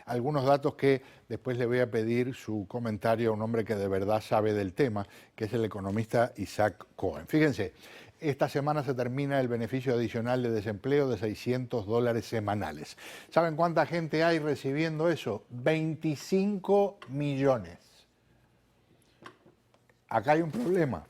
algunos datos que después le voy a pedir su comentario a un hombre que de verdad sabe del tema, que es el economista Isaac Cohen. Fíjense, esta semana se termina el beneficio adicional de desempleo de $600 semanales. ¿Saben cuánta gente hay recibiendo eso? 25 millones. Acá hay un problema.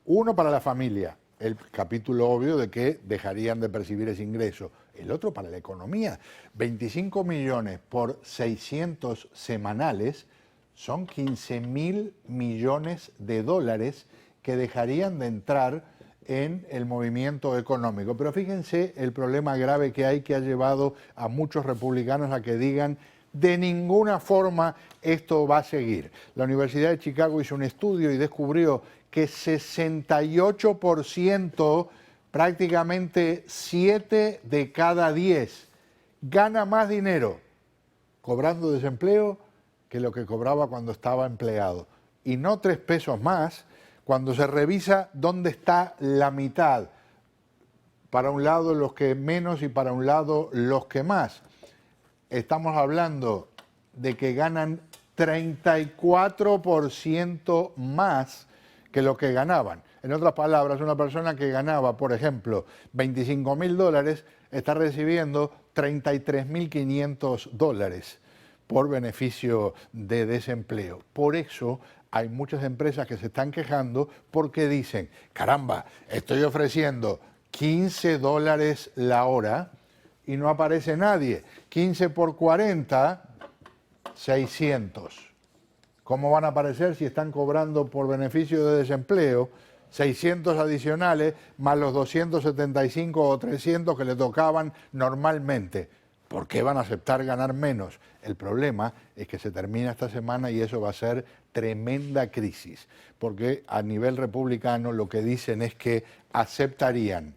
Uno para la familia, el capítulo obvio de que dejarían de percibir ese ingreso. El otro para la economía. 25 millones por 600 semanales son 15.000 millones de dólares que dejarían de entrar en el movimiento económico. Pero fíjense el problema grave que hay, que ha llevado a muchos republicanos a que digan: de ninguna forma esto va a seguir. La Universidad de Chicago hizo un estudio y descubrió que 68%, prácticamente 7 de cada 10, gana más dinero cobrando desempleo que lo que cobraba cuando estaba empleado. Y no 3 pesos más, cuando se revisa dónde está la mitad. Para un lado los que menos y para un lado los que más. Estamos hablando de que ganan 34% más que lo que ganaban. En otras palabras, una persona que ganaba, por ejemplo, $25.000 está recibiendo $33.500 por beneficio de desempleo. Por eso hay muchas empresas que se están quejando porque dicen: caramba, estoy ofreciendo $15 la hora y no aparece nadie. 15 por 40, 600. ¿Cómo van a aparecer si están cobrando por beneficio de desempleo 600 adicionales más los 275 o 300 que le tocaban normalmente? ¿Por qué van a aceptar ganar menos? El problema es que se termina esta semana y eso va a ser tremenda crisis, porque a nivel republicano lo que dicen es que aceptarían,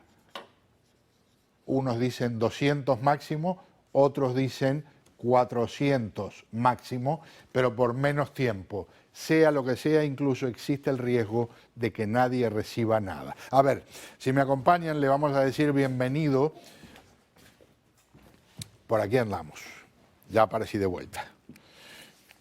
unos dicen 200 máximo, otros dicen 400 máximo, pero por menos tiempo. Sea lo que sea, incluso existe el riesgo de que nadie reciba nada. A ver, si me acompañan, le vamos a decir bienvenido. Por aquí andamos, ya aparecí de vuelta.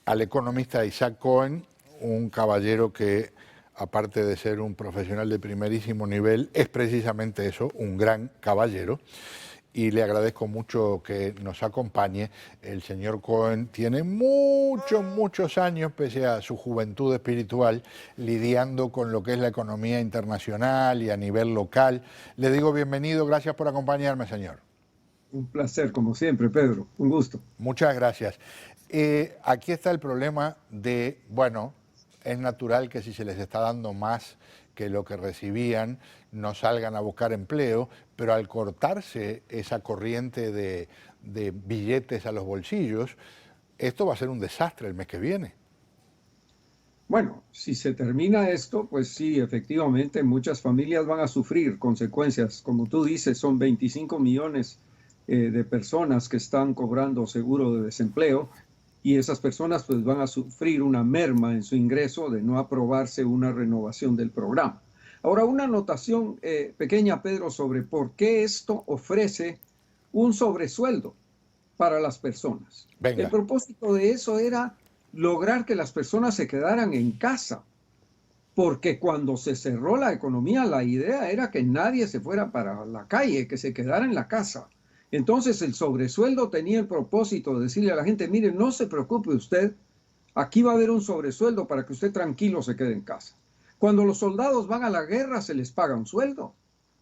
Al economista Isaac Cohen, un caballero que, aparte de ser un profesional de primerísimo nivel, es precisamente eso, un gran caballero. Y le agradezco mucho que nos acompañe. El señor Cohen tiene muchos años, pese a su juventud espiritual, lidiando con lo que es la economía internacional y a nivel local. Le digo bienvenido, gracias por acompañarme, señor. Un placer, como siempre, Pedro. Un gusto. Muchas gracias. Aquí está el problema de, bueno, es natural que si se les está dando más que lo que recibían, no salgan a buscar empleo, pero al cortarse esa corriente de billetes a los bolsillos, esto va a ser un desastre el mes que viene. Bueno, si se termina esto, pues sí, efectivamente, muchas familias van a sufrir consecuencias. Como tú dices, son 25 millones de personas que están cobrando seguro de desempleo y esas personas pues van a sufrir una merma en su ingreso de no aprobarse una renovación del programa. Ahora, una anotación pequeña, Pedro, sobre por qué esto ofrece un sobresueldo para las personas. Venga. El propósito de eso era lograr que las personas se quedaran en casa, porque cuando se cerró la economía, la idea era que nadie se fuera para la calle, que se quedara en la casa. Entonces el sobresueldo tenía el propósito de decirle a la gente: mire, no se preocupe usted, aquí va a haber un sobresueldo para que usted tranquilo se quede en casa. Cuando los soldados van a la guerra se les paga un sueldo.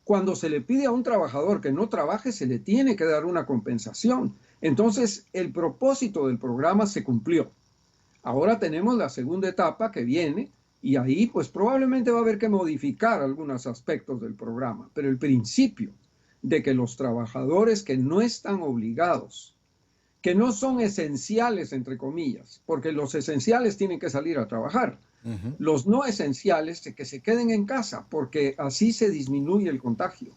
Cuando se le pide a un trabajador que no trabaje, se le tiene que dar una compensación. Entonces el propósito del programa se cumplió. Ahora tenemos la segunda etapa que viene y ahí pues probablemente va a haber que modificar algunos aspectos del programa, pero el principio de que los trabajadores que no están obligados, que no son esenciales, entre comillas, porque los esenciales tienen que salir a trabajar, los no esenciales que se queden en casa, porque así se disminuye el contagio.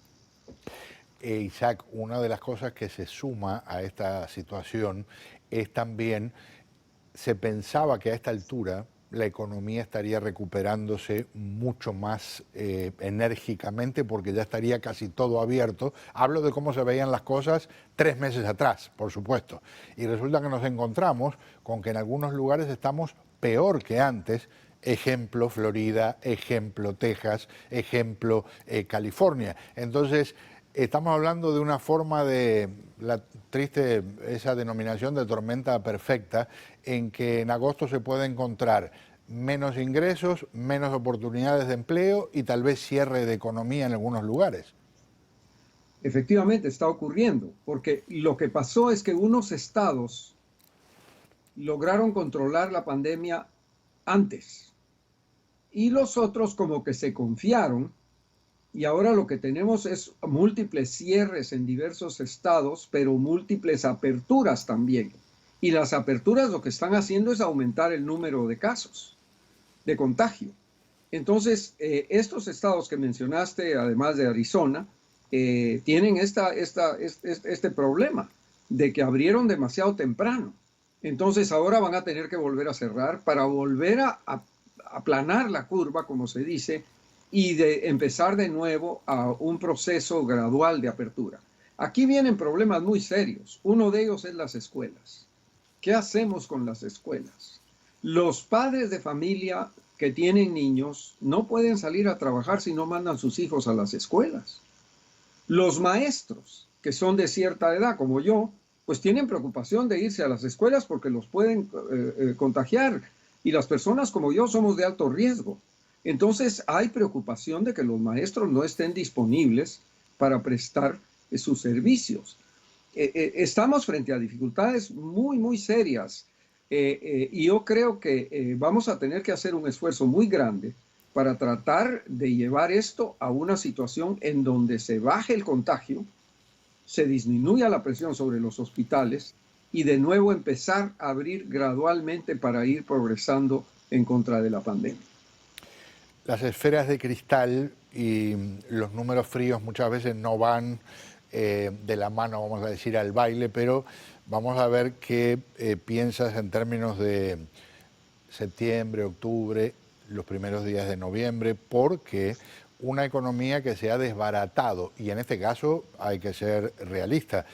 Isaac, una de las cosas que se suma a esta situación es también, se pensaba que a esta altura la economía estaría recuperándose mucho más enérgicamente porque ya estaría casi todo abierto. Hablo de cómo se veían las cosas 3 meses atrás, por supuesto. Y resulta que nos encontramos con que en algunos lugares estamos peor que antes. Ejemplo Florida, ejemplo Texas, ejemplo California. Entonces, estamos hablando de una forma de la triste, esa denominación de tormenta perfecta, en que en agosto se puede encontrar menos ingresos, menos oportunidades de empleo y tal vez cierre de economía en algunos lugares. Efectivamente está ocurriendo, porque lo que pasó es que unos estados lograron controlar la pandemia antes y los otros como que se confiaron y ahora lo que tenemos es múltiples cierres en diversos estados, pero múltiples aperturas también. Y las aperturas lo que están haciendo es aumentar el número de casos de contagio. Entonces, estos estados que mencionaste, además de Arizona, tienen este problema de que abrieron demasiado temprano. Entonces, ahora van a tener que volver a cerrar para volver a aplanar la curva, como se dice, y de empezar de nuevo a un proceso gradual de apertura. Aquí vienen problemas muy serios. Uno de ellos es las escuelas. ¿Qué hacemos con las escuelas? Los padres de familia que tienen niños no pueden salir a trabajar si no mandan sus hijos a las escuelas. Los maestros que son de cierta edad, como yo, pues tienen preocupación de irse a las escuelas porque los pueden contagiar. Y las personas como yo somos de alto riesgo. Entonces hay preocupación de que los maestros no estén disponibles para prestar sus servicios. Estamos frente a dificultades muy, muy serias. Y yo creo que vamos a tener que hacer un esfuerzo muy grande para tratar de llevar esto a una situación en donde se baje el contagio, se disminuya la presión sobre los hospitales y de nuevo empezar a abrir gradualmente para ir progresando en contra de la pandemia. Las esferas de cristal y los números fríos muchas veces no van de la mano, vamos a decir, al baile, pero vamos a ver qué piensas en términos de septiembre, octubre, los primeros días de noviembre, porque una economía que se ha desbaratado, y en este caso hay que ser realista,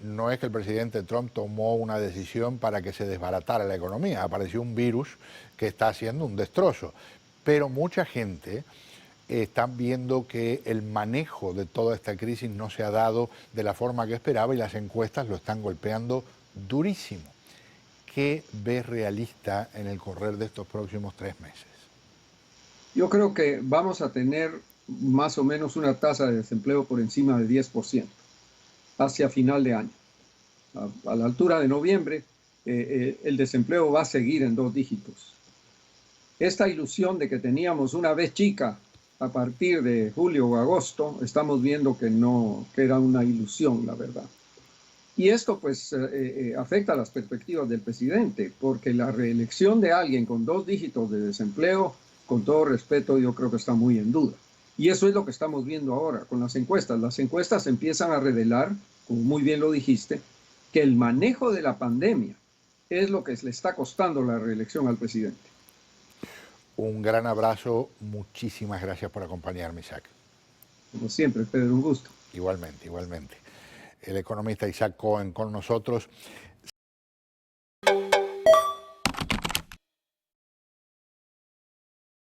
no es que el presidente Trump tomó una decisión para que se desbaratara la economía, apareció un virus que está haciendo un destrozo, pero mucha gente está viendo que el manejo de toda esta crisis no se ha dado de la forma que esperaba y las encuestas lo están golpeando durísimo. ¿Qué ves realista en el correr de estos próximos 3 meses? Yo creo que vamos a tener más o menos una tasa de desempleo por encima del 10% hacia final de año. A la altura de noviembre, el desempleo va a seguir en 2 dígitos. Esta ilusión de que teníamos una vez chica a partir de julio o agosto, estamos viendo que no, que era una ilusión, la verdad. Y esto pues afecta las perspectivas del presidente, porque la reelección de alguien con 2 dígitos de desempleo, con todo respeto, yo creo que está muy en duda. Y eso es lo que estamos viendo ahora con las encuestas. Las encuestas empiezan a revelar, como muy bien lo dijiste, que el manejo de la pandemia es lo que le está costando la reelección al presidente. Un gran abrazo, muchísimas gracias por acompañarme, Isaac. Como siempre, Pedro, un gusto. Igualmente, igualmente. El economista Isaac Cohen con nosotros.